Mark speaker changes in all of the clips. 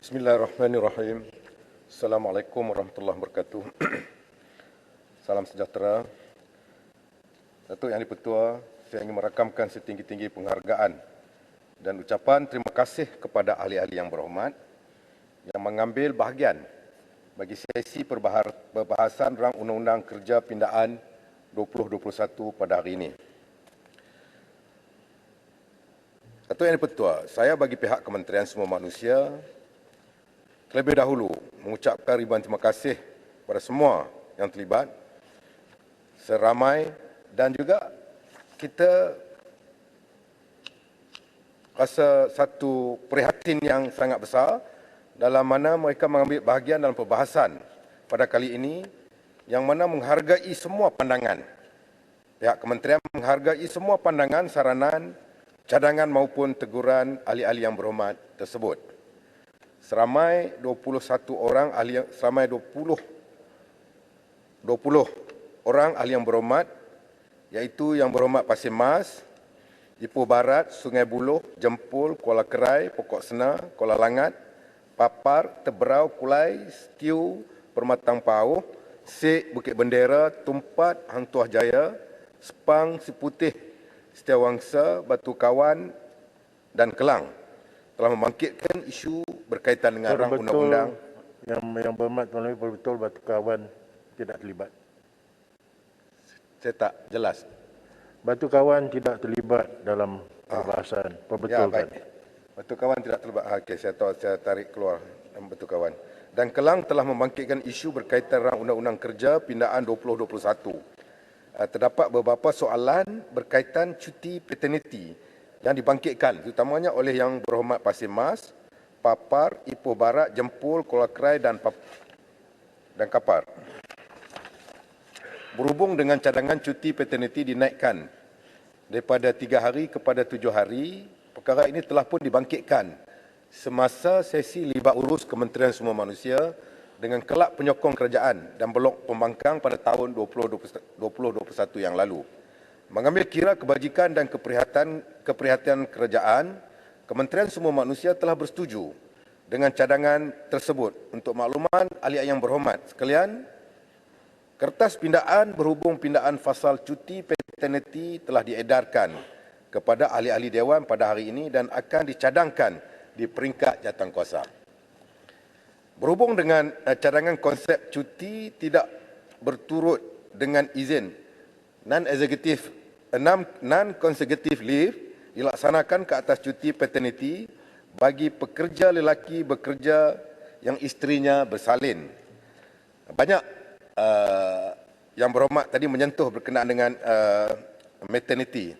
Speaker 1: Bismillahirrahmanirrahim. Assalamualaikum warahmatullahi wabarakatuh. Salam sejahtera. Datuk Yang di-Pertua, saya ingin merakamkan setinggi-tinggi penghargaan dan ucapan terima kasih kepada ahli-ahli yang berhormat yang mengambil bahagian bagi sesi perbahasan Rang Undang-Undang Kerja Pindaan 2021 pada hari ini. Datuk Yang di-Pertua, saya bagi pihak Kementerian Semua Manusia terlebih dahulu mengucapkan ribuan terima kasih kepada semua yang terlibat seramai dan juga kita rasa satu prihatin yang sangat besar dalam mana mereka mengambil bahagian dalam perbahasan pada kali ini yang mana menghargai semua pandangan. Pihak Kementerian menghargai semua pandangan, saranan, cadangan maupun teguran ahli-ahli yang berhormat tersebut. Seramai 21 orang ahli, seramai 20 orang ahli yang berhormat, iaitu Yang Berhormat Pasir Mas, Ipoh Barat, Sungai Buloh, Jempol, Kuala Kerai, Pokok Sena, Kuala Langat, Papar, Teberau, Kulai, Setiu, Permatang Pauh, Sek, Bukit Bendera, Tumpat, Hang Tuah Jaya, Sepang, Siputih, Setiawangsa, Batu Kawan dan Kelang telah membangkitkan isu berkaitan dengan rang undang-undang.
Speaker 2: Yang berhormat Tuan Menteri, betul Batu Kawan tidak terlibat.
Speaker 1: Saya tak jelas.
Speaker 2: Batu Kawan tidak terlibat dalam perbahasan. Perbetulkan.
Speaker 1: Ya, baik. Batu Kawan tidak terlibat. Okey, saya tarik keluar Batu Kawan. Dan Kelang telah membangkitkan isu berkaitan rang undang-undang kerja pindaan 2021. Terdapat beberapa soalan berkaitan cuti paternity yang dibangkitkan terutamanya oleh Yang Berhormat Pasir Mas, Papar, Ipoh Barat, Jempol, Kuala Kerai dan Kapar. Berhubung dengan cadangan cuti paternity dinaikkan daripada 3 hari kepada 7 hari, perkara ini telah pun dibangkitkan semasa sesi libat urus Kementerian Semua Manusia dengan kelab penyokong kerajaan dan blok pembangkang pada tahun 2021 yang lalu. Mengambil kira kebajikan dan keprihatinan kerajaan, Kementerian Semua Manusia telah bersetuju dengan cadangan tersebut. Untuk makluman ahli yang berhormat sekalian, kertas pindaan berhubung pindaan fasal cuti paternity telah diedarkan kepada ahli-ahli Dewan pada hari ini dan akan dicadangkan di peringkat jawatankuasa. Berhubung dengan cadangan konsep cuti tidak berturut dengan izin non-consecutive leave dilaksanakan ke atas cuti paternity bagi pekerja lelaki bekerja yang isterinya bersalin. Banyak yang berhormat tadi menyentuh berkenaan dengan maternity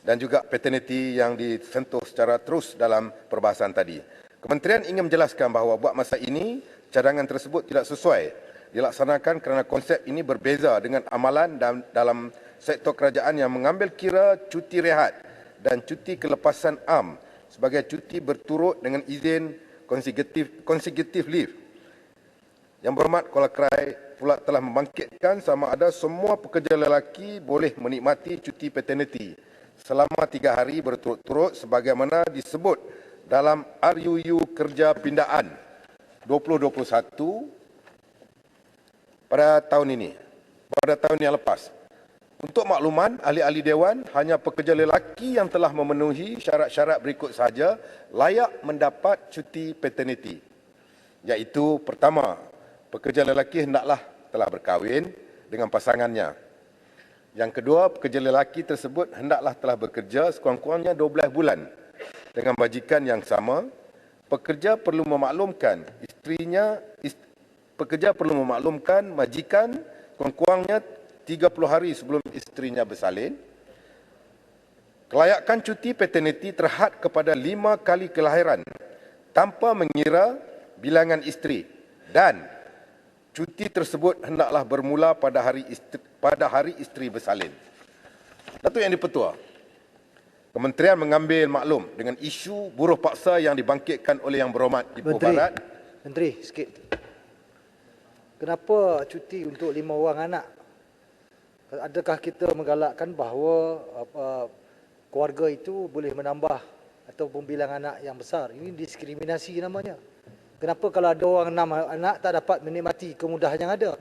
Speaker 1: dan juga paternity yang disentuh secara terus dalam perbahasan tadi. Kementerian ingin menjelaskan bahawa buat masa ini cadangan tersebut tidak sesuai dilaksanakan kerana konsep ini berbeza dengan amalan dalam sektor kerajaan yang mengambil kira cuti rehat dan cuti kelepasan am sebagai cuti berturut dengan izin consecutive leave. Yang Berhormat Kuala Kerai pula telah membangkitkan sama ada semua pekerja lelaki boleh menikmati cuti paternity selama 3 hari berturut-turut sebagaimana disebut dalam RUU Kerja Pindaan 2021 pada tahun ini, pada tahun yang lepas. Untuk makluman, ahli-ahli Dewan, hanya pekerja lelaki yang telah memenuhi syarat-syarat berikut sahaja layak mendapat cuti paternity. Iaitu pertama, pekerja lelaki hendaklah telah berkahwin dengan pasangannya. Yang kedua, pekerja lelaki tersebut hendaklah telah bekerja sekurang-kurangnya 12 bulan dengan bajikan yang sama. Pekerja perlu memaklumkan majikan kurang-kurangnya 30 hari sebelum isterinya bersalin. Kelayakan cuti paternity terhad kepada 5 kali kelahiran tanpa mengira bilangan isteri dan cuti tersebut hendaklah bermula pada hari isteri bersalin. Datuk Yang di-Pertua, Kementerian mengambil maklum dengan isu buruh paksa yang dibangkitkan oleh Yang Berhormat Ipoh Barat.
Speaker 3: Menteri, sikit. Kenapa cuti untuk 5 orang anak? Adakah kita menggalakkan bahawa keluarga itu boleh menambah ataupun bilang anak yang besar? Ini diskriminasi namanya. Kenapa kalau ada orang 6 anak tak dapat menikmati kemudahan yang ada?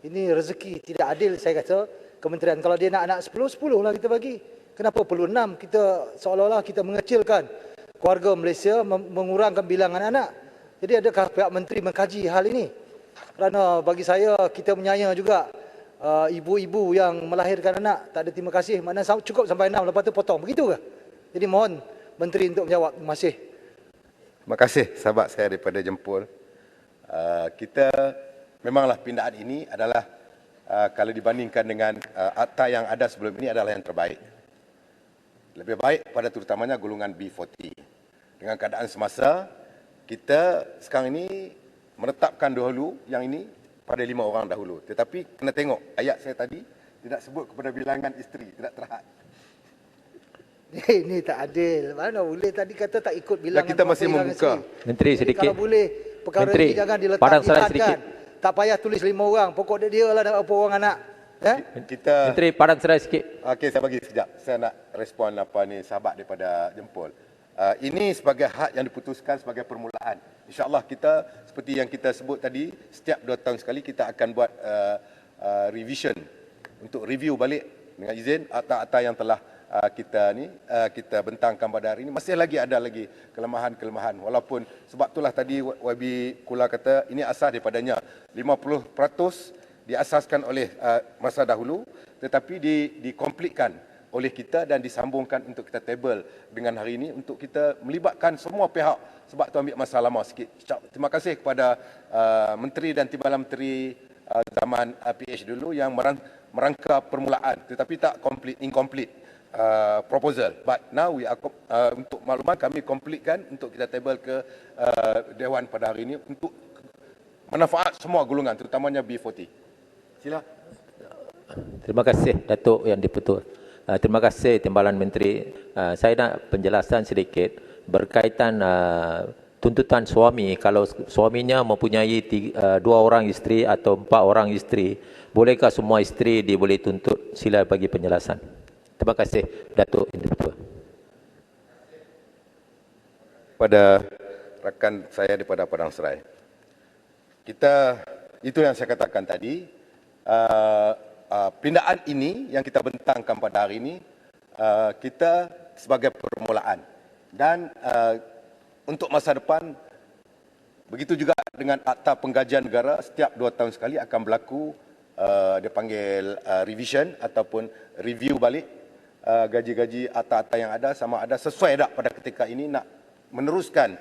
Speaker 3: Ini rezeki tidak adil saya kata kementerian. Kalau dia nak anak 10, 10 lah kita bagi. Kenapa perlu 6? Kita seolah-olah kita mengecilkan keluarga Malaysia, mengurangkan bilangan anak. Jadi adakah pihak menteri mengkaji hal ini? Kerana bagi saya kita menyayang juga ibu-ibu yang melahirkan anak tak ada terima kasih. Maknanya cukup sampai 6 lepas tu potong. Begitu ke? Jadi mohon menteri untuk menjawab. Terima kasih.
Speaker 1: Terima kasih sahabat saya daripada Jempol. Kita memanglah pindaan ini adalah kalau dibandingkan dengan akta yang ada sebelum ini adalah yang terbaik. Lebih baik pada terutamanya golongan B40. Dengan keadaan semasa, kita sekarang ini menetapkan dahulu yang ini pada 5 orang dahulu. Tetapi kena tengok ayat saya tadi tidak sebut kepada bilangan isteri, tidak terhad.
Speaker 3: Ini tak adil. Mana boleh tadi kata tak ikut bilangan.
Speaker 1: Dan kita masih
Speaker 3: bilangan
Speaker 1: membuka.
Speaker 3: isteri.
Speaker 4: Menteri
Speaker 3: Jadi
Speaker 4: sedikit.
Speaker 3: kalau boleh perkara
Speaker 4: Menteri,
Speaker 3: ini jangan diletak
Speaker 4: padang sarai
Speaker 3: dihadkan.
Speaker 4: sedikit.
Speaker 3: Tak payah tulis 5 orang. Pokok dia lah berapa orang anak.
Speaker 1: Kita
Speaker 4: Menteri, padang serai sikit.
Speaker 1: Okey, saya bagi sekejap. Saya nak respon apa ni sahabat daripada Jempol. Ini sebagai hak yang diputuskan sebagai permulaan. InsyaAllah kita seperti yang kita sebut tadi, setiap 2 tahun sekali kita akan buat revision untuk review balik dengan izin akta-akta yang telah kita bentangkan pada hari ini. Masih lagi ada lagi kelemahan-kelemahan. Walaupun sebab itulah tadi YB Kula kata ini asas daripadanya 50% diasaskan oleh masa dahulu tetapi dikomplitkan oleh kita dan disambungkan untuk kita table dengan hari ini untuk kita melibatkan semua pihak sebab tu ambil masa lama sikit. Terima kasih kepada menteri dan timbalan menteri zaman PH dulu yang merangka permulaan tetapi tak incomplete proposal. But now we are untuk makluman kami completekan untuk kita table ke Dewan pada hari ini untuk manfaat semua golongan terutamanya B40. Sila.
Speaker 4: Terima kasih Datuk Yang Dipertua. Terima kasih Timbalan Menteri. Saya nak penjelasan sedikit berkaitan tuntutan suami. Kalau suaminya mempunyai 2 orang isteri atau 4 orang isteri, bolehkah semua isteri boleh tuntut? Sila bagi penjelasan. Terima kasih Datuk Yang Dipertua.
Speaker 1: Pada rakan saya daripada Padang Serai. Itu yang saya katakan tadi, pindaan ini yang kita bentangkan pada hari ini, kita sebagai permulaan. Dan untuk masa depan, begitu juga dengan Akta Penggajian Negara, setiap 2 tahun sekali akan berlaku, dia panggil revision ataupun review balik gaji-gaji akta-akta yang ada sama ada sesuai tak pada ketika ini nak meneruskan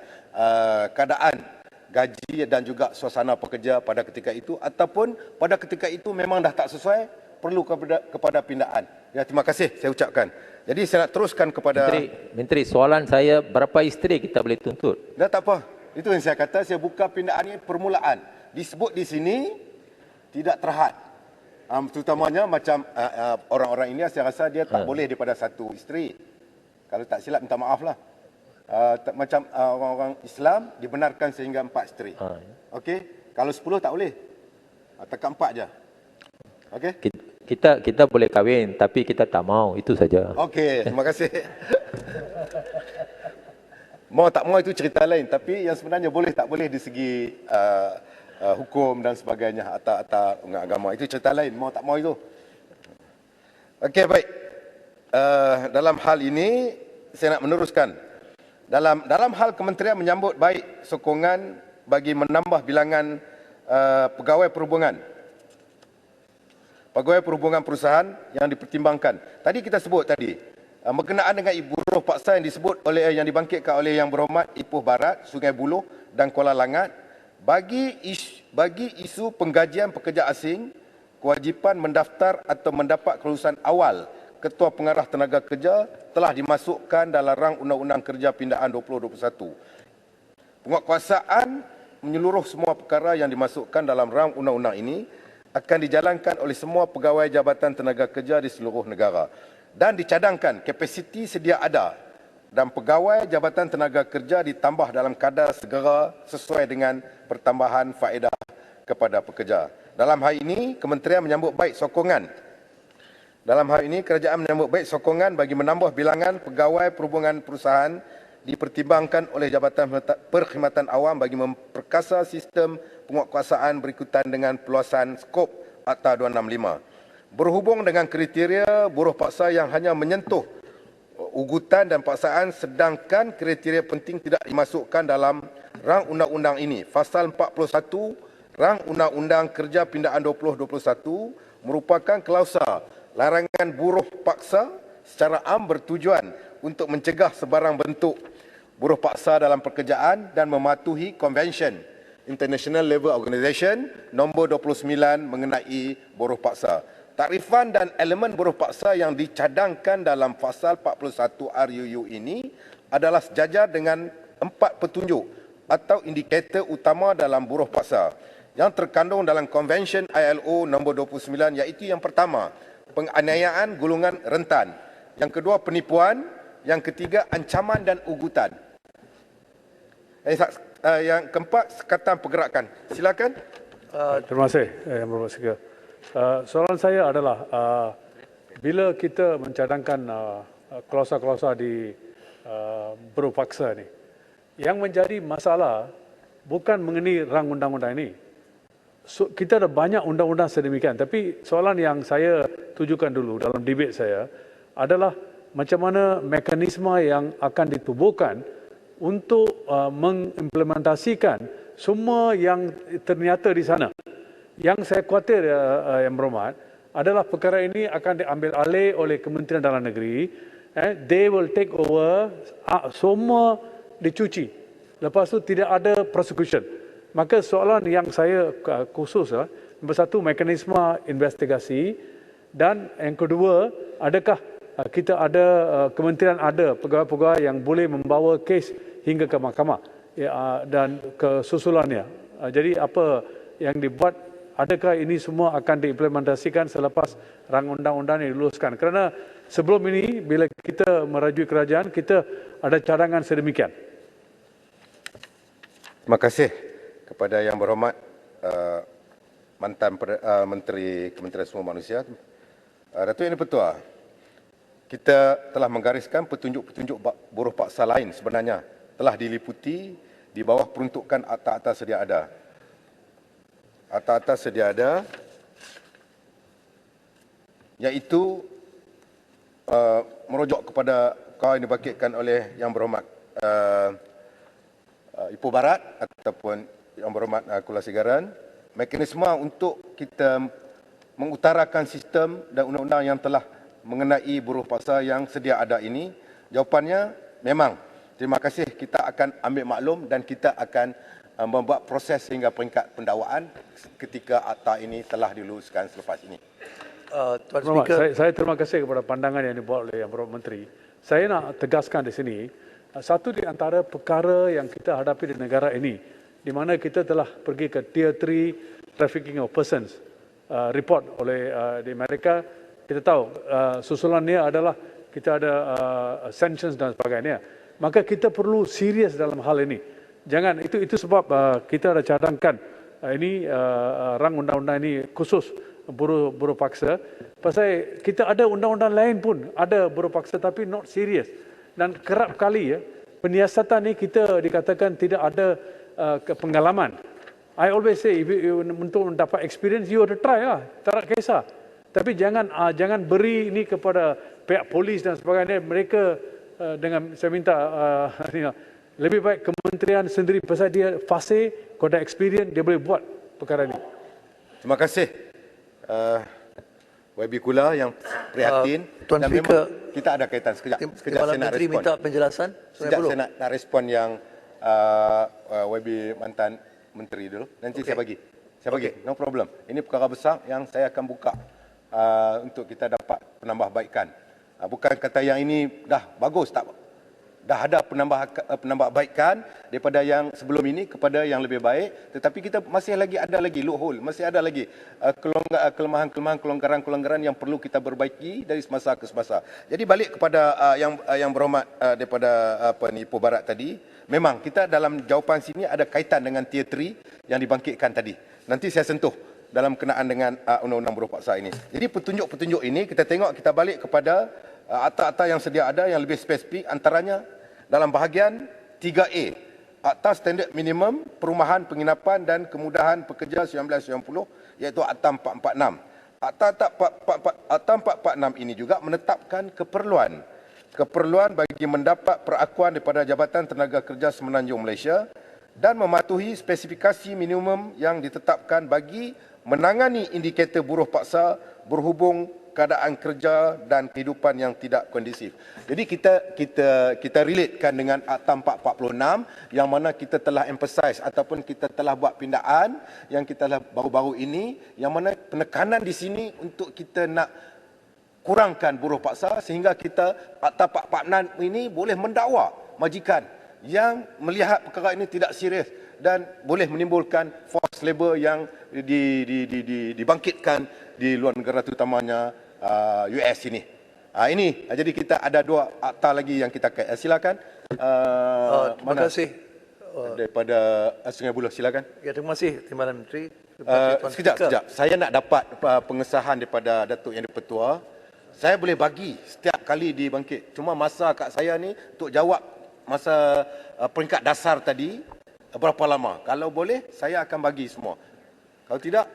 Speaker 1: keadaan gaji dan juga suasana pekerja pada ketika itu ataupun pada ketika itu memang dah tak sesuai perlu kepada pindaan. Ya, terima kasih saya ucapkan. Jadi saya nak teruskan kepada
Speaker 4: Menteri, soalan saya berapa isteri kita boleh tuntut?
Speaker 1: dah tak apa. Itu yang saya kata, saya buka pindaan ini permulaan. Disebut di sini tidak terhad. Terutamanya macam orang-orang ini saya rasa dia tak boleh daripada 1 isteri. Kalau tak silap minta maaf lah. Macam orang-orang Islam dibenarkan sehingga 4 isteri. Okey, kalau 10 tak boleh. Tekan 4 je. Okey?
Speaker 4: Kita boleh kahwin tapi kita tak mau, itu saja.
Speaker 1: Okey, terima kasih. Mau tak mau itu cerita lain, tapi yang sebenarnya boleh tak boleh di segi hukum dan sebagainya atau agama itu cerita lain. Mau tak mau itu. Okey, baik. Dalam hal ini saya nak meneruskan. Dalam hal kementerian menyambut baik sokongan bagi menambah bilangan pegawai perhubungan perusahaan yang dipertimbangkan. Tadi kita sebut tadi berkenaan dengan buruh paksa yang dibangkitkan oleh Yang Berhormat Ipoh Barat, Sungai Buloh dan Kuala Langat bagi isu penggajian pekerja asing, kewajipan mendaftar atau mendapat kelulusan awal Ketua Pengarah Tenaga Kerja telah dimasukkan dalam rang Undang-Undang Kerja Pindaan 2021. Penguatkuasaan menyeluruh semua perkara yang dimasukkan dalam rang undang-undang ini akan dijalankan oleh semua pegawai Jabatan Tenaga Kerja di seluruh negara dan dicadangkan kapasiti sedia ada dan pegawai Jabatan Tenaga Kerja ditambah dalam kadar segera sesuai dengan pertambahan faedah kepada pekerja. Dalam hal ini, Kementerian menyambut baik sokongan. Dalam hal ini, kerajaan menyambut baik sokongan bagi menambah bilangan pegawai perhubungan perusahaan dipertimbangkan oleh Jabatan Perkhidmatan Awam bagi memperkasa sistem penguatkuasaan berikutan dengan peluasan skop Akta 265. Berhubung dengan kriteria buruh paksa yang hanya menyentuh ugutan dan paksaan, sedangkan kriteria penting tidak dimasukkan dalam rang undang-undang ini. Pasal 41 rang Undang-Undang Kerja Pindaan 2021 merupakan klausa larangan buruh paksa secara am bertujuan untuk mencegah sebarang bentuk buruh paksa dalam pekerjaan dan mematuhi Convention International Labour Organization nombor 29 mengenai buruh paksa. Takrifan dan elemen buruh paksa yang dicadangkan dalam pasal 41 RUU ini adalah sejajar dengan 4 petunjuk atau indikator utama dalam buruh paksa yang terkandung dalam Convention ILO nombor 29, iaitu yang pertama, penganiayaan golongan rentan, yang kedua, penipuan, yang ketiga, ancaman dan ugutan. Yang keempat, sekatan pergerakan. Silakan.
Speaker 5: Terima kasih, Yang Berhormat Speaker. Soalan saya adalah, bila kita mencadangkan klausa-klausa di buruh paksa ni, yang menjadi masalah bukan mengenai rang undang-undang ini. Kita ada banyak undang-undang sedemikian, tapi soalan yang saya tujukan dulu dalam debate saya adalah macam mana mekanisme yang akan ditubuhkan untuk mengimplementasikan semua yang ternyata di sana. Yang saya khawatir, Yang Berhormat, adalah perkara ini akan diambil alih oleh Kementerian Dalam Negeri. They will take over, semua dicuci. Lepas tu tidak ada prosecution. Maka soalan yang saya khusus, nombor satu, mekanisme investigasi, dan yang kedua, adakah kita ada, kementerian ada pegawai-pegawai yang boleh membawa kes hingga ke mahkamah dan kesusulannya. Jadi apa yang dibuat, adakah ini semua akan diimplementasikan selepas rang undang-undang ini diluluskan? Kerana sebelum ini, bila kita merajui kerajaan, kita ada cadangan sedemikian.
Speaker 1: Terima kasih kepada Yang Berhormat mantan Menteri Kementerian Sumber Manusia, Datuk Yani Petua. Kita telah menggariskan petunjuk-petunjuk buruh paksa lain sebenarnya telah diliputi di bawah peruntukan akta-akta sedia ada. Akta-akta sedia ada, iaitu merujuk kepada kau yang dibangkitkan oleh Yang Berhormat Ipoh Barat ataupun Yang Berhormat Kuala Sigaran, mekanisme untuk kita mengutarakan sistem dan undang-undang yang telah mengenai buruh paksa yang sedia ada ini. Jawapannya memang. Terima kasih, kita akan ambil maklum dan kita akan membuat proses hingga peringkat pendakwaan ketika akta ini telah diluluskan selepas ini.
Speaker 5: Tuan Speaker, saya terima kasih kepada pandangan yang dibuat oleh Yang Berhormat Menteri. Saya nak tegaskan di sini, satu di antara perkara yang kita hadapi di negara ini, di mana kita telah pergi ke Tier 3 Trafficking of Persons report oleh di Amerika. Kita tahu susulannya adalah kita ada sanctions dan sebagainya. Maka kita perlu serius dalam hal ini. Jangan, itu sebab kita ada cadangkan ini rang undang-undang ini khusus buruh paksa. Pasal kita ada undang-undang lain pun ada buruh paksa tapi not serius. Dan kerap kali penyiasatan ni kita dikatakan tidak ada pengalaman. I always say, untuk mendapat experience, you have to try lah. Tak nak kisah. Tapi jangan beri ini kepada pihak polis dan sebagainya. Mereka dengan saya minta lebih baik kementerian sendiri pasal dia fasih, kau ada experience, dia boleh buat perkara ini.
Speaker 1: Terima kasih YB Kula yang prihatin.
Speaker 6: Tuan
Speaker 1: dan
Speaker 6: Speaker,
Speaker 1: kita ada kaitan. Sekejap saya nak
Speaker 6: Menteri
Speaker 1: respon.
Speaker 6: minta penjelasan.
Speaker 1: Sekejap saya nak respon yang YB mantan Menteri dulu. Nanti saya bagi. No problem. Ini perkara besar yang saya akan buka untuk kita dapat penambahbaikan. Bukan kata yang ini dah bagus, tak. Dah ada penambahbaikan daripada yang sebelum ini kepada yang lebih baik, tetapi kita masih lagi ada lagi loophole, masih ada lagi kelemahan-kelemahan, kelonggaran-kelonggaran yang perlu kita perbaiki dari semasa ke semasa. Jadi balik kepada yang berhormat daripada Ipoh Barat tadi, memang kita dalam jawapan sini ada kaitan dengan Tier 3 yang dibangkitkan tadi. Nanti saya sentuh dalam kenaan dengan undang-undang buruh paksa ini. Jadi petunjuk-petunjuk ini kita tengok, kita balik kepada akta-akta yang sedia ada yang lebih spesifik, antaranya dalam bahagian 3A, Akta Standard Minimum Perumahan Penginapan dan Kemudahan Pekerja 1990, iaitu Akta 446. Akta 446 ini juga menetapkan keperluan bagi mendapat perakuan daripada Jabatan Tenaga Kerja Semenanjung Malaysia dan mematuhi spesifikasi minimum yang ditetapkan bagi menangani indikator buruh paksa berhubung keadaan kerja dan kehidupan yang tidak kondusif. Jadi kita relatekan dengan Akta 446 yang mana kita telah emphasize ataupun kita telah buat pindaan yang kita telah baru-baru ini, yang mana penekanan di sini untuk kita nak kurangkan buruh paksa sehingga kita Akta 446 ini boleh mendakwa majikan yang melihat perkara ini tidak serius dan boleh menimbulkan forced labor yang dibangkitkan di luar negara, terutamanya US ini. Ini jadi kita ada 2 akta lagi yang kita silakan.
Speaker 6: Terima kasih.
Speaker 1: Daripada Sungai Buloh, silakan.
Speaker 6: Ya, terima kasih Timbalan Menteri.
Speaker 1: Sekejap. Saya nak dapat pengesahan daripada Datuk Yang di-Pertua. Saya boleh bagi setiap kali dibangkit. Cuma masa kat saya ni untuk jawab masa peringkat dasar tadi berapa lama. Kalau boleh, saya akan bagi semua. Kalau tidak,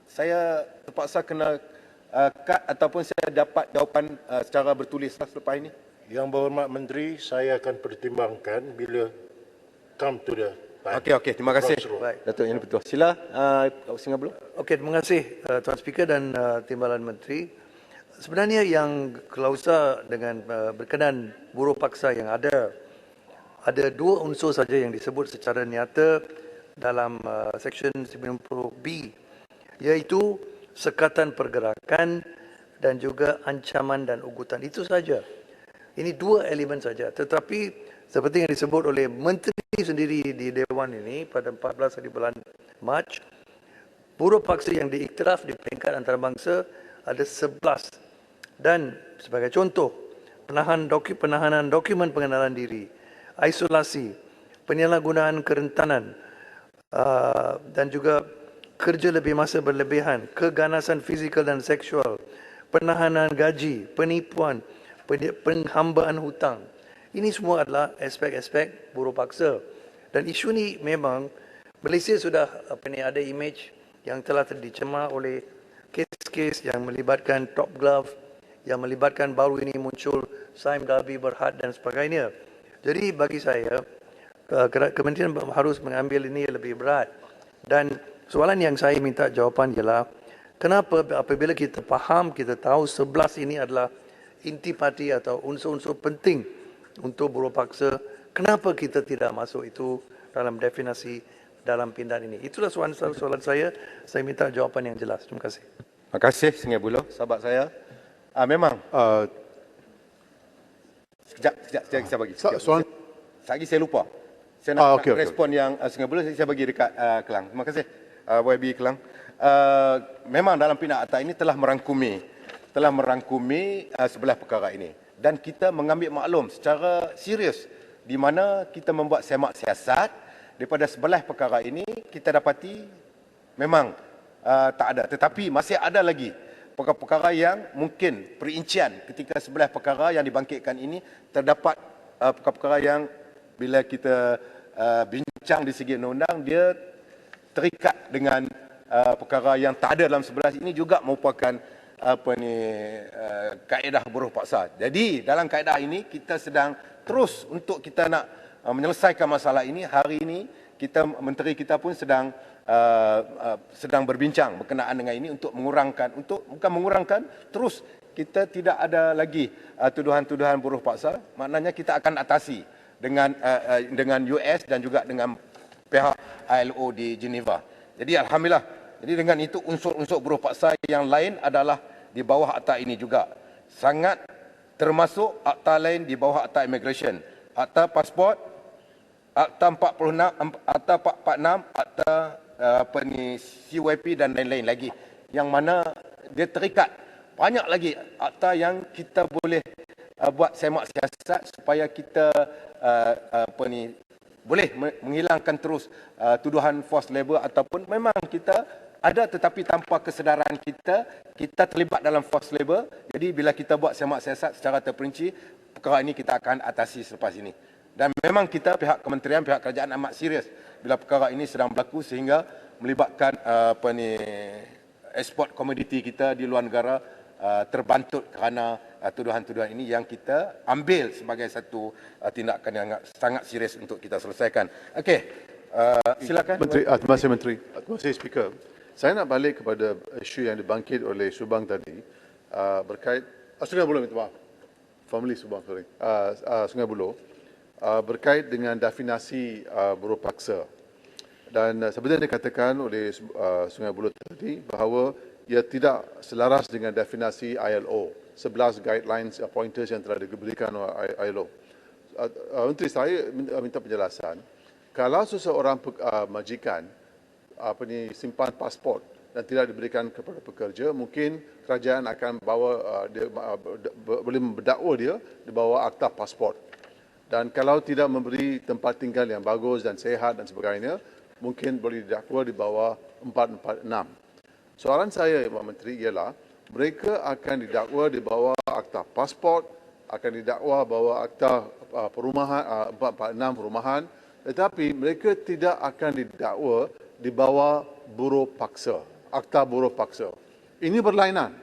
Speaker 1: saya terpaksa kena cut ataupun saya dapat jawapan secara bertulis selepas ini.
Speaker 2: Yang Berhormat Menteri, saya akan pertimbangkan bila come to the time.
Speaker 1: Okey, terima kasih.
Speaker 6: Baik.
Speaker 1: Datuk Yang di-Pertua. Sila, Sungai Buloh.
Speaker 6: Okey, terima kasih Tuan Speaker dan Timbalan Menteri. Sebenarnya yang klausa dengan berkenaan buruh paksa yang ada 2 unsur saja yang disebut secara nyata dalam Seksyen 90B, iaitu sekatan pergerakan dan juga ancaman dan ugutan. Itu saja. Ini 2 elemen saja. Tetapi seperti yang disebut oleh Menteri sendiri di Dewan ini pada 14 hari bulan Mac, buruh paksa yang diiktiraf di peringkat antarabangsa ada 11. Dan sebagai contoh, penahanan dokumen pengenalan diri, isolasi, penyalahgunaan kerentanan, dan juga kerja lebih masa berlebihan, keganasan fizikal dan seksual, penahanan gaji, penipuan, penghambaan hutang. Ini semua adalah aspek-aspek buruh paksa. Dan isu ni memang Malaysia sudah ada image yang telah dicemar oleh kes-kes yang melibatkan Top Glove, yang melibatkan baru ini muncul Saim Darby Berhad dan sebagainya. Jadi bagi saya, kementerian harus mengambil ini lebih berat. Dan soalan yang saya minta jawapan ialah, kenapa apabila kita faham, kita tahu 11 ini adalah intipati atau unsur-unsur penting untuk buruh paksa, kenapa kita tidak masuk itu dalam definisi dalam pindaan ini? Itulah soalan saya minta jawapan yang jelas. Terima kasih.
Speaker 1: Terima kasih Sungai Buloh, sahabat saya. Memang. Sekejap, saya bagi. Lagi saya lupa. Saya nak respon yang Sungai Buloh, saya bagi dekat Kelang. Terima kasih YB Kelang. Memang dalam pindaan akta ini telah merangkumi 11 perkara ini. Dan kita mengambil maklum secara serius di mana kita membuat semak siasat daripada 11 perkara ini, kita dapati memang tak ada. Tetapi masih ada lagi perkara-perkara yang mungkin perincian ketika 11 perkara yang dibangkitkan ini terdapat perkara-perkara yang bila kita bincang di segi undang-undang dia terikat dengan perkara yang tak ada dalam 11 ini juga merupakan kaedah buruh paksa. Jadi dalam kaedah ini kita sedang terus untuk kita nak menyelesaikan masalah ini. Hari ini menteri kita pun sedang berbincang berkenaan dengan ini untuk bukan mengurangkan, terus kita tidak ada lagi tuduhan-tuduhan buruh paksa. Maknanya kita akan atasi dengan US dan juga dengan pihak ILO di Geneva. Jadi alhamdulillah. Jadi dengan itu unsur-unsur buruh paksa yang lain adalah di bawah akta ini juga. Sangat termasuk akta lain di bawah akta immigration, akta pasport, akta 46, akta 446, akta CYP dan lain-lain lagi, yang mana dia terikat. Banyak lagi akta yang kita boleh buat semak siasat supaya kita boleh menghilangkan terus tuduhan forced labor ataupun memang kita ada tetapi tanpa kesedaran kita terlibat dalam forced labor. Jadi bila kita buat semak siasat secara terperinci, perkara ini kita akan atasi selepas ini. Dan memang kita pihak kementerian, pihak kerajaan amat serius bila perkara ini sedang berlaku sehingga melibatkan ekspor komoditi kita di luar negara terbantut kerana tuduhan-tuduhan ini yang kita ambil sebagai satu tindakan yang sangat serius untuk kita selesaikan. Okey, silakan.
Speaker 7: Menteri, terima kasih Menteri. Terima kasih Speaker. Saya nak balik kepada isu yang dibangkit oleh Subang tadi berkait Sungai Buloh, minta maaf. Family Subang, sorry. Sungai Buloh berkait dengan definasi buruh paksa. Dan seperti yang dikatakan oleh Sungai Buloh tadi bahawa ia tidak selaras dengan definisi ILO, 11 guidelines pointers yang telah diberikan oleh ILO. Menteri, saya minta penjelasan. Kalau seseorang majikan simpan pasport dan tidak diberikan kepada pekerja, mungkin kerajaan akan boleh mendakwa dia di bawah akta pasport. Dan kalau tidak memberi tempat tinggal yang bagus dan sehat dan sebagainya, mungkin boleh didakwa di bawah 446. Soalan saya, Pak Menteri, ialah mereka akan didakwa di bawah akta pasport, akan didakwa bawah akta perumahan 446 perumahan, tetapi mereka tidak akan didakwa di bawah buruh paksa, akta buruh paksa. Ini berlainan.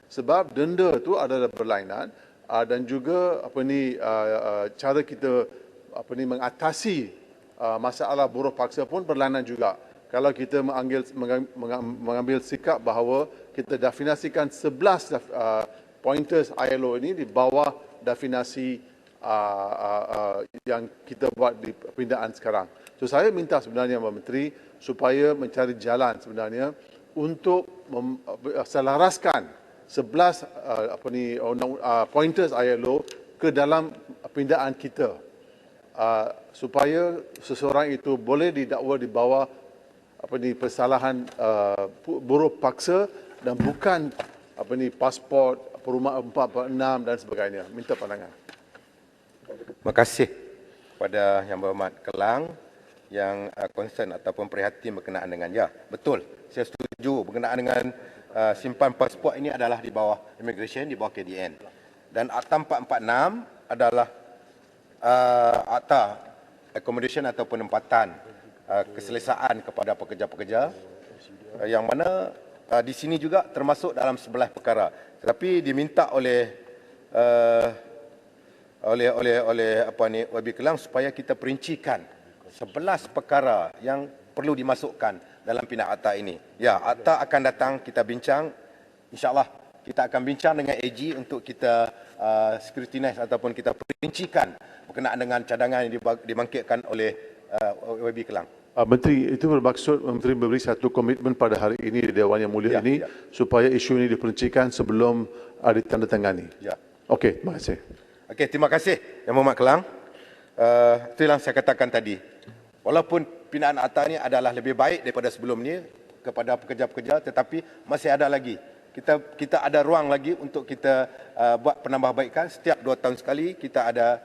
Speaker 7: Sebab denda itu adalah berlainan dan juga cara kita mengatasi masalah buruh paksa pun berlainan juga. Kalau kita mengambil sikap bahawa kita definasikan 11 pointers ILO ini di bawah definisi yang kita buat di pindaan sekarang. So saya minta sebenarnya Pak Menteri supaya mencari jalan sebenarnya untuk selaraskan 11 pointers ILO ke dalam pindaan kita supaya seseorang itu boleh didakwa di bawah persalahan buruh paksa dan bukan pasport perumahan 446 dan sebagainya. Minta pandangan.
Speaker 1: Terima kasih kepada Yang Berhormat Kelang yang concern ataupun prihatin berkenaan dengan betul, saya setuju berkenaan dengan simpan pasport ini adalah di bawah immigration, di bawah KDN, dan Akta 446 adalah akta accommodation atau penempatan keselesaan kepada pekerja-pekerja yang mana di sini juga termasuk dalam 11 perkara, tetapi diminta oleh YB Kelang supaya kita perincikan 11 perkara yang perlu dimasukkan dalam pindaan akta ini. Akta akan datang, kita bincang. InsyaAllah kita akan bincang dengan AG untuk kita scrutinize ataupun kita perincikan berkenaan dengan cadangan yang dibangkitkan oleh YB Kelang.
Speaker 7: Menteri, itu bermaksud Menteri memberi satu komitmen pada hari ini di Dewan Yang Mulia ini supaya isu ini diperincikan sebelum ditandatangani. Okey, terima kasih.
Speaker 1: Okey, terima kasih Yang Berhormat Kelang. Itu yang saya katakan tadi. Walaupun pindaan akta ini adalah lebih baik daripada sebelum ini kepada pekerja-pekerja, tetapi masih ada lagi. Kita ada ruang lagi untuk kita buat penambahbaikan. Setiap 2 tahun sekali kita ada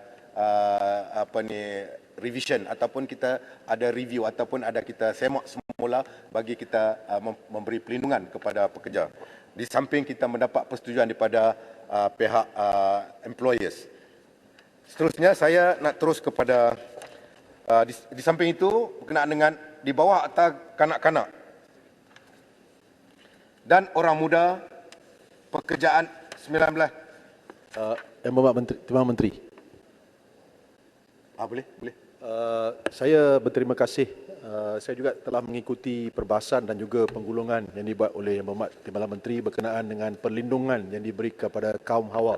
Speaker 1: revision ataupun kita ada review ataupun ada kita semak semula bagi kita memberi perlindungan kepada pekerja. Di samping kita mendapat persetujuan daripada pihak employers. Seterusnya saya nak terus kepada di samping itu berkenaan dengan di bawah akta kanak-kanak dan orang muda pekerjaan 19.
Speaker 8: Yang Berhormat Menteri, Timbalan Menteri.
Speaker 1: Boleh.
Speaker 8: Saya berterima kasih. Saya juga telah mengikuti perbahasan dan juga penggulungan yang dibuat oleh Yang Berhormat Timbalan Menteri berkenaan dengan perlindungan yang diberi kepada kaum hawa,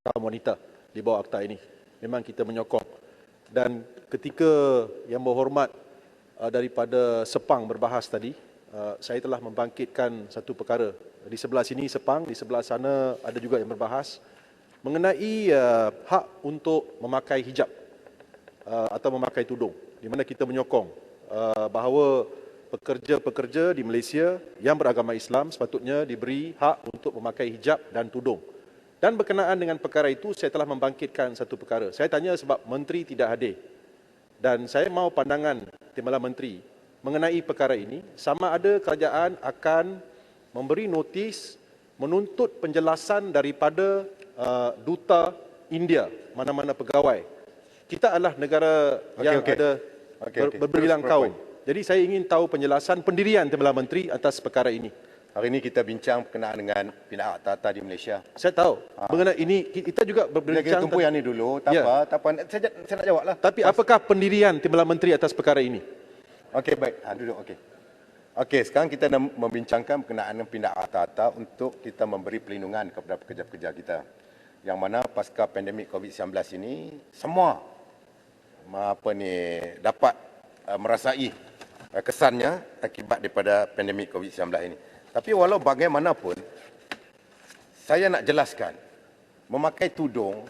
Speaker 8: kaum wanita di bawah akta ini. Memang kita menyokong. Dan ketika Yang Berhormat daripada Sepang berbahas tadi, saya telah membangkitkan satu perkara. Di sebelah sini Sepang, di sebelah sana ada juga yang berbahas mengenai hak untuk memakai hijab atau memakai tudung, di mana kita menyokong bahawa pekerja-pekerja di Malaysia yang beragama Islam sepatutnya diberi hak untuk memakai hijab dan tudung. Dan berkenaan dengan perkara itu, saya telah membangkitkan satu perkara. Saya tanya sebab Menteri tidak hadir. Dan saya mahu pandangan Timbalan Menteri mengenai perkara ini, sama ada kerajaan akan memberi notis menuntut penjelasan daripada duta India, mana-mana pegawai, kita adalah negara yang ada berbilang kaum. Jadi saya ingin tahu penjelasan pendirian Timbalan Menteri atas perkara ini.
Speaker 1: Hari ini kita bincang berkenaan dengan pindah tata di Malaysia.
Speaker 8: Saya tahu. Mengenai ini kita juga
Speaker 1: Kita
Speaker 8: berbincang.
Speaker 1: tumpu yang ni dulu, tak apa, tak apa. Saya nak jawab lah.
Speaker 8: Tapi apakah pendirian Timbalan Menteri atas perkara ini?
Speaker 1: Okey, baik. Duduk, okey. Okey, sekarang kita nak membincangkan berkenaan dengan pindah tata untuk kita memberi perlindungan kepada pekerja-pekerja kita. Yang mana pasca pandemik COVID-19 ini, semua dapat merasai kesannya akibat daripada pandemik COVID-19 ini. Tapi walau bagaimanapun, saya nak jelaskan, memakai tudung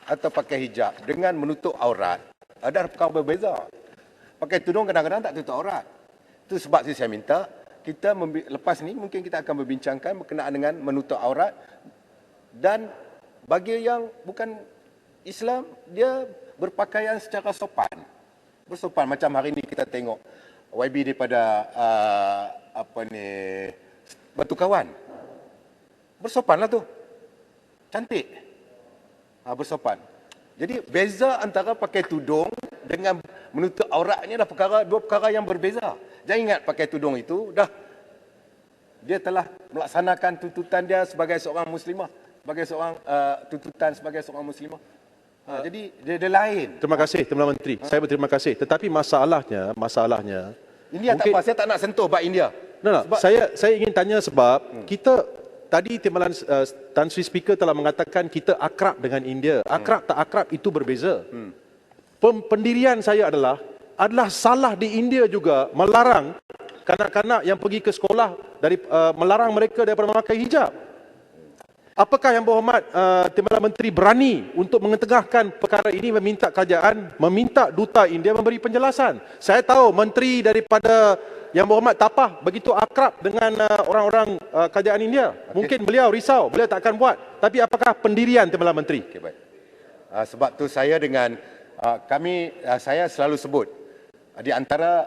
Speaker 1: atau pakai hijab dengan menutup aurat ada perkara berbeza. Pakai tudung kadang-kadang tak tutup aurat. Itu sebab saya minta, kita lepas ni mungkin kita akan berbincangkan berkenaan dengan menutup aurat, dan bagi yang bukan Islam, dia berpakaian secara sopan. Bersopan macam hari ini kita tengok YB daripada Batu Kawan. Bersopanlah tu. Cantik. Bersopan. Jadi beza antara pakai tudung dengan menutup aurat ni dah dua perkara yang berbeza. Jangan ingat pakai tudung itu dia telah melaksanakan tuntutan dia sebagai seorang muslimah, sebagai seorang tuntutan sebagai seorang muslimah. Jadi dia lain.
Speaker 8: Terima kasih Timbalan Menteri. Saya berterima kasih. Tetapi masalahnya
Speaker 1: India tak apa, saya tak nak sentuh bab India.
Speaker 8: Saya ingin tanya sebab kita tadi Timbalan Tan Sri Speaker telah mengatakan kita akrab dengan India. Akrab tak akrab itu berbeza. Pendirian saya adalah salah di India juga melarang kanak-kanak yang pergi ke sekolah melarang mereka daripada memakai hijab. Apakah yang berhormat Timbalan Menteri berani untuk mengetengahkan perkara ini, meminta kerajaan, meminta duta India memberi penjelasan? Saya tahu menteri daripada yang berhormat Tapah begitu akrab dengan orang-orang kerajaan India. Mungkin beliau risau, beliau tak akan buat. Tapi apakah pendirian Timbalan Menteri?
Speaker 1: Okay, baik. Sebab tu saya dengan saya selalu sebut di antara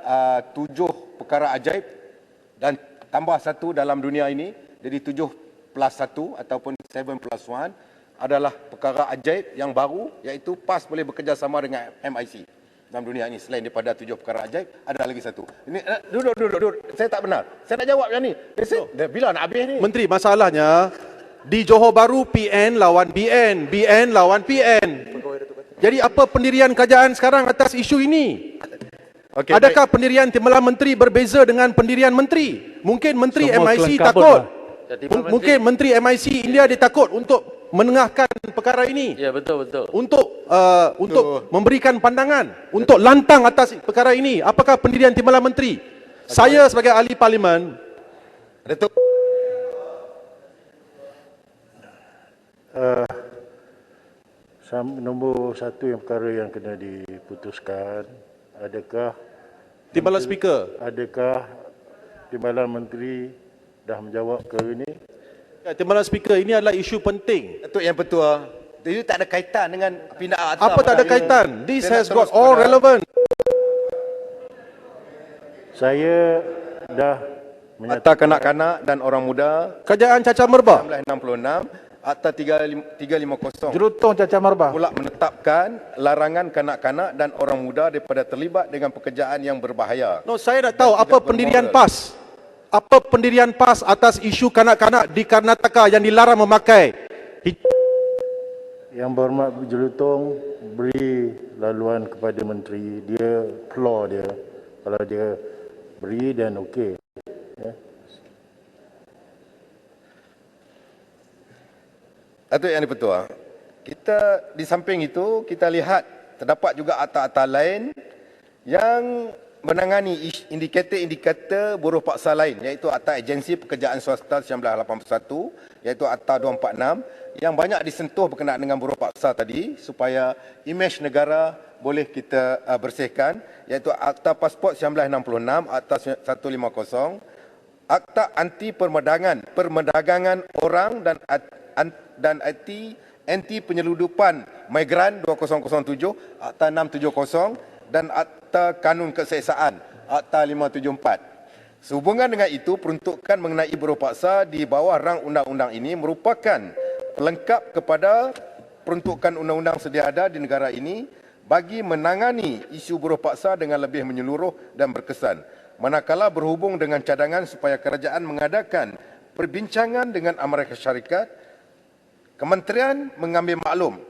Speaker 1: 7 perkara ajaib dan tambah satu dalam dunia ini, jadi 7+1 ataupun 7+1 adalah perkara ajaib yang baru, iaitu PAS boleh bekerjasama dengan MIC dalam dunia ini. Selain daripada 7 perkara ajaib, ada lagi satu. Ini duduk. Saya tak benar. Saya nak jawab yang ni. Bila nak habis ni?
Speaker 8: Menteri, masalahnya di Johor Bahru PN lawan BN, BN lawan PN. Jadi apa pendirian kerajaan sekarang atas isu ini?
Speaker 1: Okay,
Speaker 8: adakah pendirian Timbalan Menteri berbeza dengan pendirian menteri? Mungkin menteri
Speaker 5: Semua
Speaker 8: MIC
Speaker 5: kelengkapan
Speaker 8: takut.
Speaker 5: lah.
Speaker 8: Mungkin menteri MIC India dia takut untuk menengahkan perkara ini.
Speaker 4: Ya, betul.
Speaker 8: Untuk memberikan pandangan, untuk lantang atas perkara ini. Apakah pendirian Timbalan Menteri? Saya sebagai ahli parlimen,
Speaker 1: Datuk.
Speaker 2: Nombor satu yang perkara yang kena diputuskan, adakah Timbalan Menteri dah menjawab perkara ini?
Speaker 8: Timbalan Speaker, ini adalah isu penting.
Speaker 1: Datuk Yang Pertua, itu tak ada kaitan dengan pindah
Speaker 8: Apa tak ada kaitan? This has got all relevant.
Speaker 2: Saya dah
Speaker 1: Akta Kanak-Kanak dan Orang Muda
Speaker 8: Kerajaan Cacar Merbah,
Speaker 1: 1966, Akta 350
Speaker 3: Jerutong Cacar Merbah.
Speaker 1: pula menetapkan larangan kanak-kanak dan orang muda daripada terlibat dengan pekerjaan yang berbahaya.
Speaker 8: No, saya nak tahu apa pendirian PAS. Apa pendirian PAS atas isu kanak-kanak di Karnataka yang dilarang memakai?
Speaker 2: Yang berhormat Jelutong beri laluan kepada menteri, dia floor dia. Kalau dia beri dan okey. Ya.
Speaker 1: Datuk Yang Dipertua, kita di samping itu kita lihat terdapat juga akta-akta lain yang menangani indikator buruh paksa lain, iaitu Akta Agensi Pekerjaan Swasta 1981, iaitu Akta 246 yang banyak disentuh berkenaan dengan buruh paksa tadi supaya imej negara boleh kita bersihkan, iaitu Akta Pasport 1966, Akta 150, Akta Anti Perdagangan Orang dan anti penyeludupan migran 2007, Akta 670 dan Akta Kanun Keseksaan, Akta 574. Sehubungan dengan itu, peruntukan mengenai buruh paksa di bawah rang undang-undang ini merupakan pelengkap kepada peruntukan undang-undang sedia ada di negara ini bagi menangani isu buruh paksa dengan lebih menyeluruh dan berkesan. Manakala berhubung dengan cadangan supaya kerajaan mengadakan perbincangan dengan Amerika Syarikat, Kementerian mengambil maklum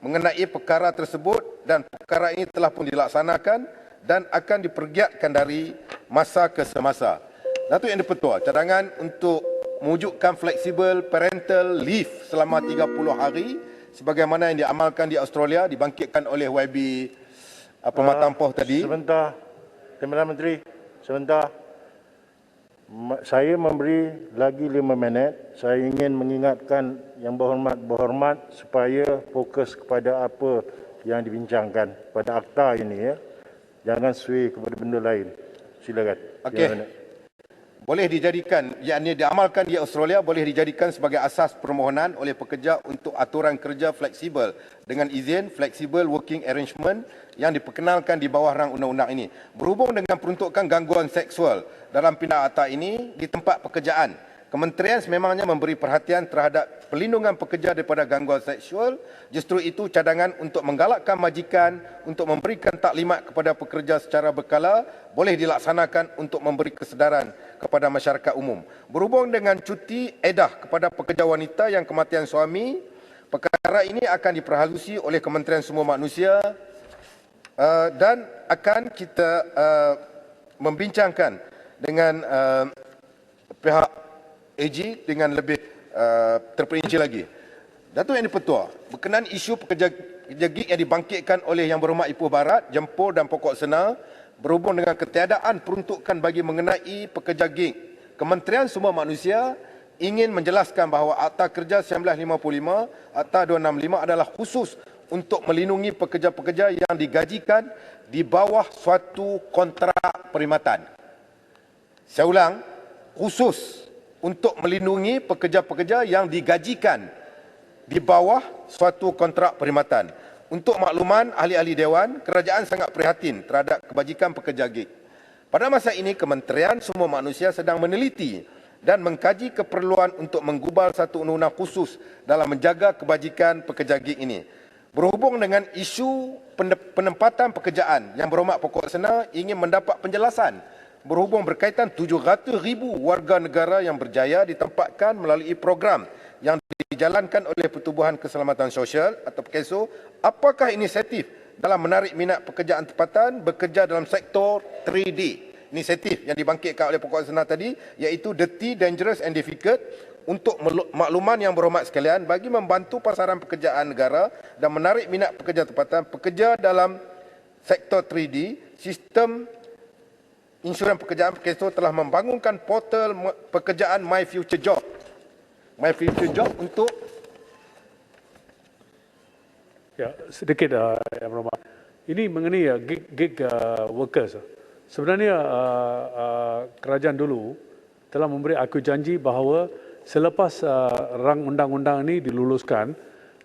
Speaker 1: mengenai perkara tersebut dan perkara ini telah pun dilaksanakan dan akan dipergiatkan dari masa ke semasa. Datuk Yang di-Pertua, cadangan untuk mewujudkan flexible parental leave selama 30 hari sebagaimana yang diamalkan di Australia dibangkitkan oleh YB Matampoh tadi.
Speaker 2: Sebentar, Timbalan Menteri, sebentar. Saya memberi lagi 5 minit. Saya ingin mengingatkan yang berhormat supaya fokus kepada apa yang dibincangkan pada akta ini, ya. Jangan sway kepada benda lain. Silakan.
Speaker 1: Okey. Boleh dijadikan, yakni diamalkan di Australia, boleh dijadikan sebagai asas permohonan oleh pekerja untuk aturan kerja fleksibel dengan izin flexible working arrangement yang diperkenalkan di bawah rang undang-undang ini. Berhubung dengan peruntukan gangguan seksual dalam pindah akta ini di tempat pekerjaan, Kementerian sememangnya memberi perhatian terhadap pelindungan pekerja daripada gangguan seksual. Justru itu cadangan untuk menggalakkan majikan untuk memberikan taklimat kepada pekerja secara berkala boleh dilaksanakan untuk memberi kesedaran kepada masyarakat umum. Berhubung dengan cuti edah kepada pekerja wanita yang kematian suami, perkara ini akan diperhalusi oleh Kementerian Sumber Manusia dan akan kita membincangkan dengan pihak AG dengan lebih terperinci lagi. Datuk Yang di-Pertua, berkenaan isu pekerja gig yang dibangkitkan oleh Yang Berhormat Ipoh Barat, Jempol dan Pokok Sena berhubung dengan ketiadaan peruntukan bagi mengenai pekerja gig, Kementerian Sumber Manusia ingin menjelaskan bahawa Akta Kerja 1955, Akta 265 adalah khusus untuk melindungi pekerja-pekerja yang digajikan di bawah suatu kontrak perkhidmatan. Saya ulang, khusus untuk melindungi pekerja-pekerja yang digajikan di bawah suatu kontrak perkhidmatan. Untuk makluman ahli-ahli Dewan, kerajaan sangat prihatin terhadap kebajikan pekerja gig. Pada masa ini, Kementerian Sumber Manusia sedang meneliti dan mengkaji keperluan untuk menggubal satu undang-undang khusus dalam menjaga kebajikan pekerja gig ini. Berhubung dengan isu penempatan pekerjaan, Yang Berhormat Pokok Sena ingin mendapat penjelasan berhubung berkaitan 700,000 warga negara yang berjaya ditempatkan melalui program yang dijalankan oleh Pertubuhan Keselamatan Sosial atau PKSO. Apakah inisiatif dalam menarik minat pekerjaan tempatan bekerja dalam sektor 3D? Inisiatif yang dibangkitkan oleh Pokok Sena tadi iaitu Dirty, Dangerous and Difficult. Untuk makluman Yang Berhormat sekalian, bagi membantu pasaran pekerjaan negara dan menarik minat pekerja tempatan, pekerja dalam sektor 3D, sistem insurans pekerjaan PKSO telah membangunkan portal pekerjaan My Future Job. My Future Job untuk
Speaker 5: sedikit Yang Berhormat. Ini mengenai gig workers. Sebenarnya kerajaan dulu telah memberi aku janji bahawa selepas rang undang-undang ini diluluskan,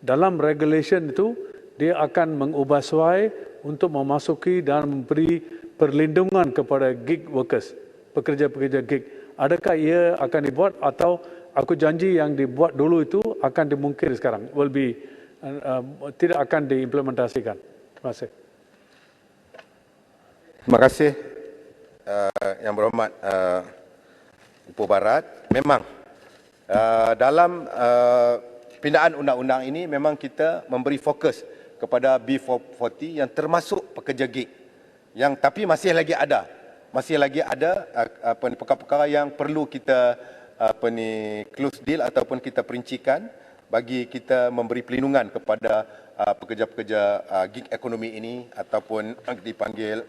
Speaker 5: dalam regulation itu dia akan mengubahsuai untuk memasuki dan memberi perlindungan kepada gig workers, pekerja-pekerja gig. Adakah ia akan dibuat atau aku janji yang dibuat dulu itu akan dimungkir sekarang? Tidak akan diimplementasikan. Terima kasih.
Speaker 1: Terima kasih Yang Berhormat Ipoh Barat. Memang dalam pindaan undang-undang ini memang kita memberi fokus kepada B40 yang termasuk pekerja gig. Tapi masih lagi ada perkara-perkara yang perlu kita close deal ataupun kita perincikan bagi kita memberi perlindungan kepada pekerja-pekerja gig ekonomi ini ataupun dipanggil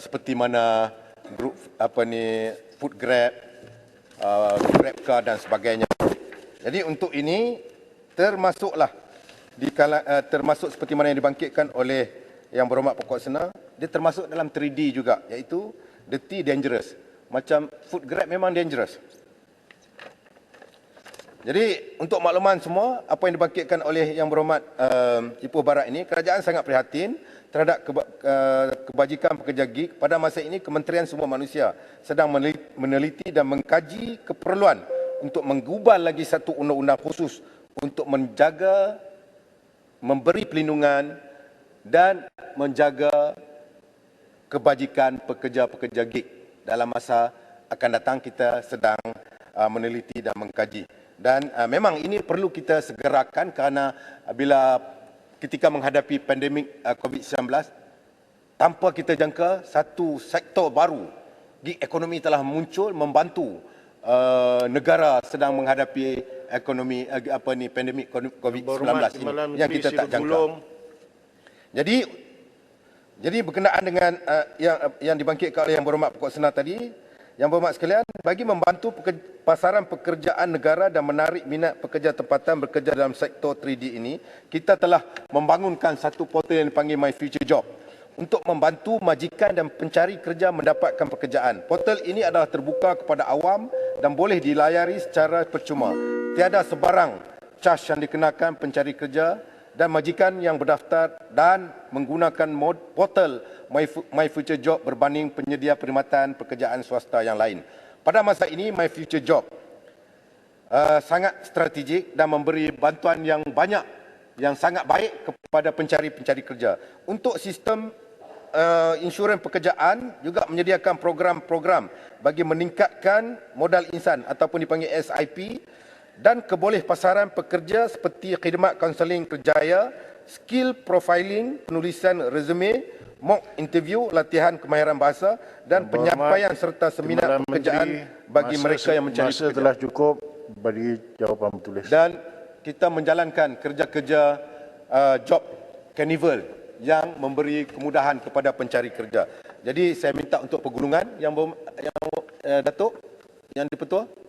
Speaker 1: seperti mana grup food grab, grab car dan sebagainya. Jadi untuk ini termasuklah termasuk seperti mana yang dibangkitkan oleh Yang Berhormat Pokok Sena, dia termasuk dalam 3D juga, iaitu dirty, dangerous. Macam food grab memang dangerous. Jadi untuk makluman semua, apa yang dibangkitkan oleh Yang Berhormat Ipoh Barat ini, kerajaan sangat prihatin terhadap kebajikan pekerja gig. Pada masa ini, Kementerian Sumber Manusia sedang meneliti dan mengkaji keperluan untuk menggubal lagi satu undang-undang khusus untuk menjaga memberi pelindungan dan menjaga kebajikan pekerja-pekerja gig. Dalam masa akan datang kita sedang meneliti dan mengkaji. Dan memang ini perlu kita segerakan kerana bila ketika menghadapi pandemik COVID-19, tanpa kita jangka, satu sektor baru, gig ekonomi telah muncul membantu negara sedang menghadapi ekonomi pandemik COVID-19 ini yang kita tak jangka. Jadi berkenaan dengan yang dibangkitkan oleh Yang Berhormat Pokok Senar tadi, Yang Berhormat sekalian, bagi membantu pasaran pekerjaan negara dan menarik minat pekerja tempatan bekerja dalam sektor 3D ini, kita telah membangunkan satu portal yang dipanggil My Future Job untuk membantu majikan dan pencari kerja mendapatkan pekerjaan. Portal ini adalah terbuka kepada awam dan boleh dilayari secara percuma. Tiada sebarang caj yang dikenakan pencari kerja dan majikan yang berdaftar dan menggunakan portal My Future Job berbanding penyedia perkhidmatan pekerjaan swasta yang lain. Pada masa ini, My Future Job sangat strategik dan memberi bantuan yang banyak, yang sangat baik kepada pencari-pencari kerja. Untuk sistem insurans pekerjaan juga menyediakan program-program bagi meningkatkan modal insan ataupun dipanggil SIP dan keboleh pasaran pekerja seperti khidmat kaunseling kerjaya, skill profiling, penulisan resume, mock interview, latihan kemahiran bahasa dan penyampaian serta seminar pekerjaan bagi mereka yang mencari
Speaker 2: pekerjaan. Masa telah cukup, bagi jawapan bertulis.
Speaker 1: Dan kita menjalankan kerja-kerja job carnival yang memberi kemudahan kepada pencari kerja. Jadi saya minta untuk pergulungan yang Datuk, yang di-Pertua.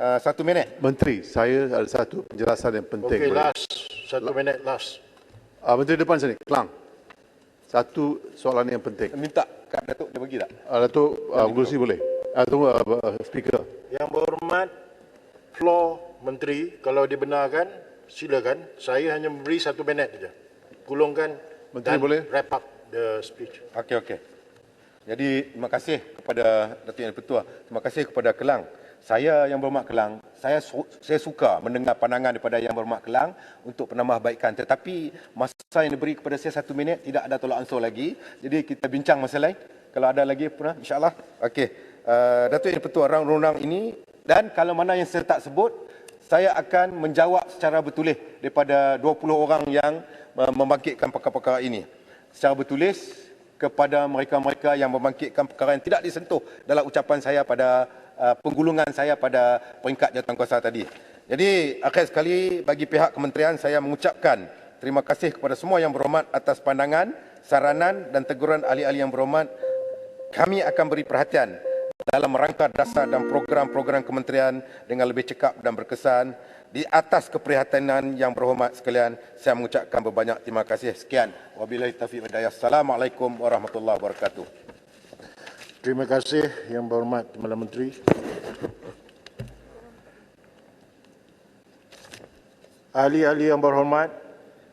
Speaker 1: 1 minit.
Speaker 7: Menteri, saya ada satu penjelasan yang penting.
Speaker 2: Okey, last. 1 minit, last.
Speaker 7: Menteri depan sini, Kelang. Satu soalan yang penting.
Speaker 1: Minta Kak Datuk, dia bagi tak?
Speaker 7: Datuk, Gusi boleh. Tunggu, speaker.
Speaker 2: Yang Berhormat, floor Menteri, kalau dibenarkan, silakan. Saya hanya memberi 1 minit saja. Gulungkan
Speaker 7: Menteri
Speaker 2: dan
Speaker 7: boleh?
Speaker 2: wrap up the speech.
Speaker 1: Okey. Jadi terima kasih kepada Datuk Yang Dipertua. Terima kasih kepada Kelang. Saya Yang Berhormat Kelang, saya suka mendengar pandangan daripada Yang Berhormat Kelang untuk penambahbaikan. Tetapi masa yang diberi kepada saya 1 minit, tidak ada tolak ansur lagi. Jadi kita bincang masa lain. Kalau ada lagi pernah, insyaAllah. Okey. Datuk Yang Dipertua, round-round ini. Dan kalau mana yang saya tak sebut, saya akan menjawab secara bertulis daripada 20 orang yang membangkitkan perkara-perkara ini. Secara bertulis kepada mereka-mereka yang membangkitkan perkara yang tidak disentuh dalam ucapan saya pada penggulungan saya pada peringkat jawatankuasa tadi. Jadi akhir sekali bagi pihak kementerian saya mengucapkan terima kasih kepada semua yang berhormat atas pandangan, saranan dan teguran ahli-ahli yang berhormat. Kami akan beri perhatian dalam rangka dasar dan program-program kementerian dengan lebih cekap dan berkesan. Di atas keprihatinan yang berhormat sekalian, saya mengucapkan berbanyak terima kasih. Sekian. Wabillahi taufiq wal hidayah. Assalamualaikum warahmatullahi wabarakatuh.
Speaker 2: Terima kasih Yang Berhormat Timbalan Menteri. Ahli-ahli yang berhormat,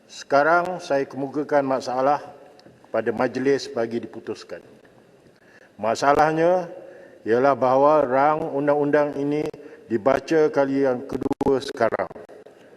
Speaker 2: sekarang saya kemukakan masalah kepada majlis bagi diputuskan. Masalahnya ialah bahawa rang undang-undang ini dibaca kali yang kedua sekarang.